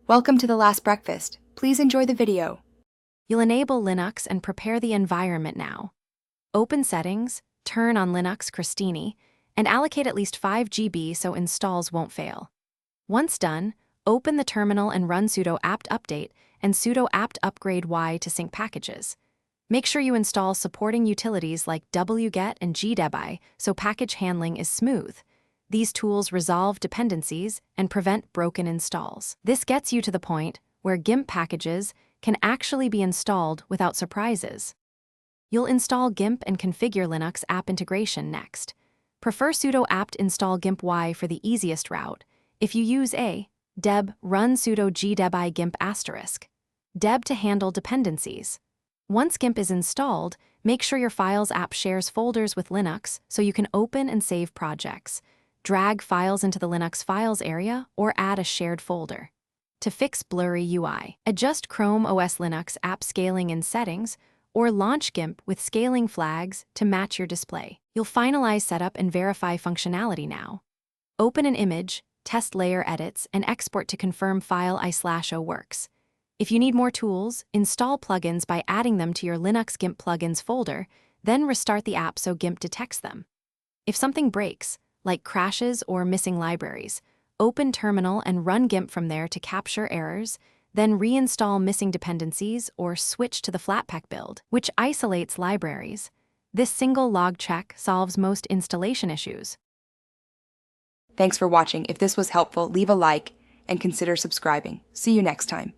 Welcome to the last breakfast. Please enjoy the video. You'll enable Linux and prepare the environment now. Open Settings, turn on Linux Crostini, and allocate at least 5 GB so installs won't fail. Once done, open the terminal and run sudo apt update and sudo apt upgrade y to sync packages. Make sure you install supporting utilities like wget and gdebi so package handling is smooth. These tools resolve dependencies and prevent broken installs. This gets you to the point where Gimp packages can actually be installed without surprises. You'll install Gimp and configure Linux app integration next. Prefer sudo apt install Gimp y for the easiest route. If you use deb, run sudo gdebi gimp *. Deb to handle dependencies. Once Gimp is installed, make sure your Files app shares folders with Linux so you can open and save projects. Drag files into the Linux files area or add a shared folder. To fix blurry UI, adjust Chrome OS Linux app scaling in settings or launch Gimp with scaling flags to match your display. You'll finalize setup and verify functionality now. Open an image, test layer edits, and export to confirm file i/o works. If you need more tools, install plugins by adding them to your Linux Gimp plugins folder, then restart the app so Gimp detects them. If something breaks, like crashes or missing libraries, open Terminal and run Gimp from there to capture errors, then reinstall missing dependencies or switch to the Flatpak build, which isolates libraries. This single log check solves most installation issues. Thanks for watching. If this was helpful, leave a like and consider subscribing. See you next time.